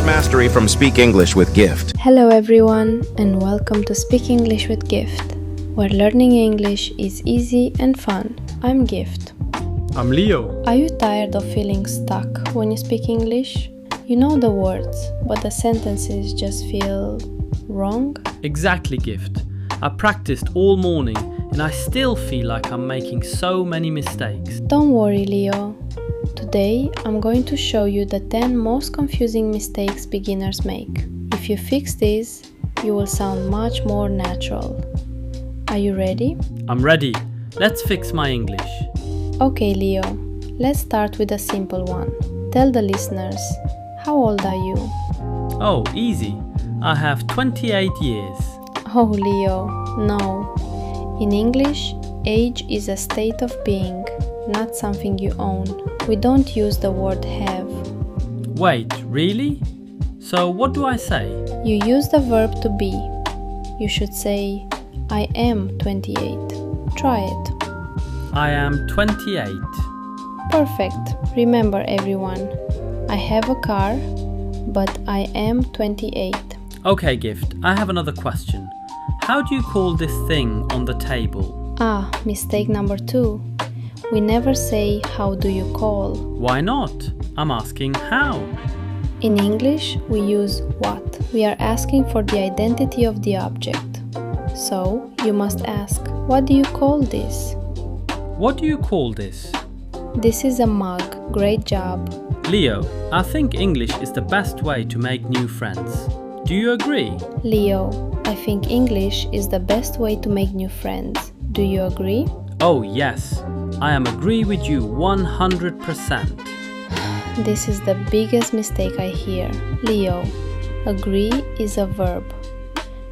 mastery from Speak English with Gift. Hello everyone and welcome to Speak English with Gift, where learning English is easy and fun. I'm Gift. I'm Leo. Are you tired of feeling stuck when you speak English? You know the words, but the sentences just feel wrong? Exactly, Gift. I practiced all morning and I still feel like I'm making so many mistakes. Don't worry, Leo. Today I'm going to show you the 10 most confusing mistakes beginners make. If you fix these, you will sound much more natural. Are you ready? I'm ready. Let's fix my English. Okay, Leo. Let's start with a simple one. Tell the listeners, how old are you? Oh, easy. I have 28 years. Oh, Leo, no. In English, age is a state of being, not something you own. We don't use the word have. Wait, really? So what do I say? You use the verb to be. You should say, I am 28. Try it. I am 28. Perfect. Remember, everyone, I have a car, but I am 28. Okay, Gift, I have another question. How do you call this thing on the table? Mistake number 2. We never say, how do you call? Why not? I'm asking how. In English, we use what. We are asking for the identity of the object. So, you must ask, what do you call this? What do you call this? This is a mug. Great job. Leo, I think English is the best way to make new friends. Do you agree? Leo, I think English is the best way to make new friends. Do you agree? Oh yes, I am agree with you 100%. This is the biggest mistake I hear. Leo, agree is a verb.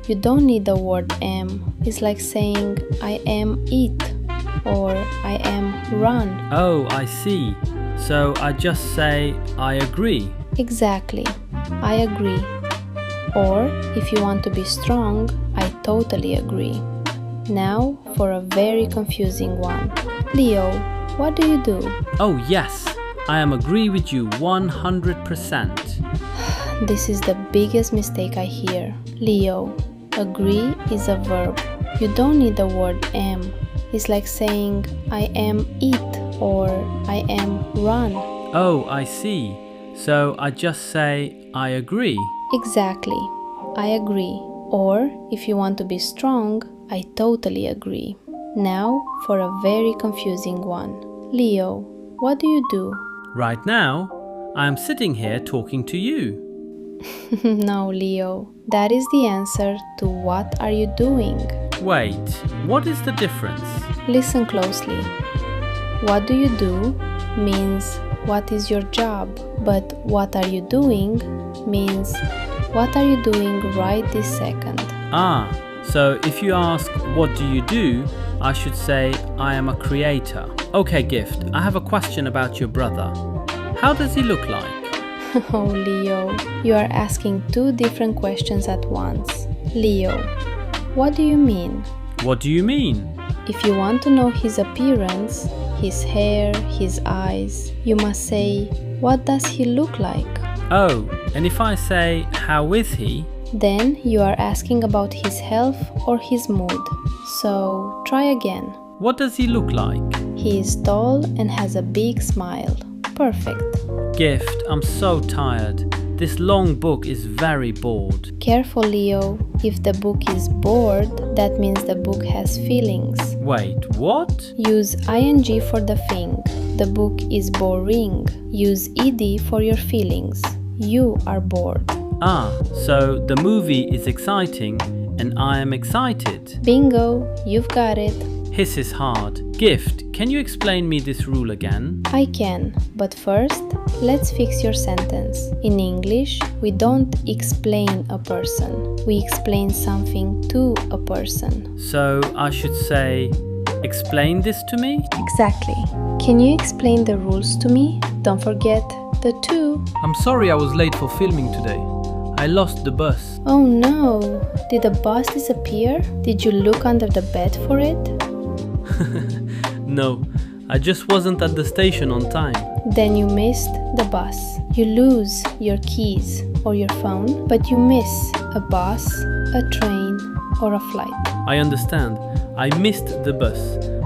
You don't need the word am. It's like saying I am eat or I am run. Oh, I see. So I just say I agree. Exactly. I agree. Or if you want to be strong, I totally agree. Now for a very confusing one. Leo, what do you do? Oh yes, I am agree with you 100%. This is the biggest mistake I hear. Leo, agree is a verb. You don't need the word am. It's like saying I am eat or I am run. Oh, I see. So I just say I agree. Exactly. I agree. Or if you want to be strong, I totally agree. Now for a very confusing one. Leo, what do you do? Right now, I am sitting here talking to you. No, Leo. That is the answer to what are you doing? Wait, what is the difference? Listen closely. What do you do means what is your job, but what are you doing means what are you doing right this second. So if you ask what do you do, I should say I am a creator. Okay, Gift, I have a question about your brother. How does he look like? Oh, Leo, you are asking 2 different questions at once. Leo, what do you mean? What do you mean? If you want to know his appearance, his hair, his eyes, you must say, what does he look like? Oh, and if I say, how is he? Then you are asking about his health or his mood. So, try again. What does he look like? He is tall and has a big smile. Perfect. Gift, I'm so tired. This long book is very bored. Careful, Leo. If the book is bored, that means the book has feelings. Wait, what? Use ing for the thing. The book is boring. Use ed for your feelings. You are bored. So the movie is exciting and I am excited. Bingo, you've got it. This is hard. Gift, can you explain me this rule again? I can, but first, let's fix your sentence. In English, we don't explain a person. We explain something to a person. So I should say, explain this to me? Exactly. Can you explain the rules to me? Don't forget the to. I'm sorry I was late for filming today. I lost the bus. Oh no! Did the bus disappear? Did you look under the bed for it? No, I just wasn't at the station on time. Then you missed the bus. You lose your keys or your phone, but you miss a bus, a train, or a flight. I understand. I missed the bus,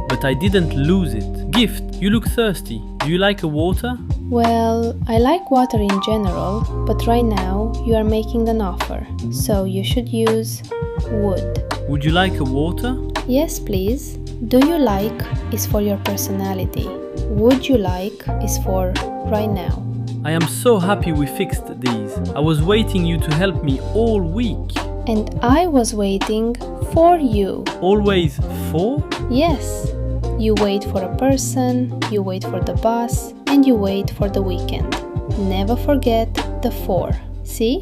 but I didn't lose it. Gift, you look thirsty. Do you like a water? Well, I like water in general, but right now you are making an offer, so you should use would. Would you like a water? Yes, please. Do you like is for your personality. Would you like is for right now. I am so happy we fixed these. I was waiting you to help me all week. And I was waiting for you. Always for? Yes. You wait for a person, you wait for the bus, and you wait for the weekend. Never forget the for. See?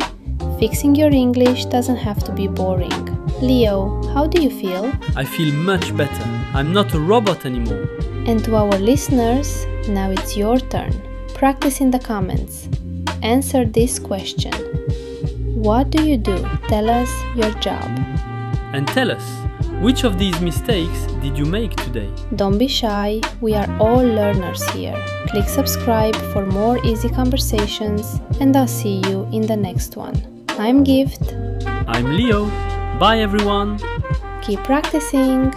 Fixing your English doesn't have to be boring. Leo, how do you feel? I feel much better. I'm not a robot anymore. And to our listeners, now it's your turn. Practice in the comments. Answer this question. What do you do? Tell us your job. And tell us, which of these mistakes did you make today? Don't be shy, we are all learners here. Click subscribe for more easy conversations, and I'll see you in the next one. I'm Gift. I'm Leo. Bye everyone. Keep practicing.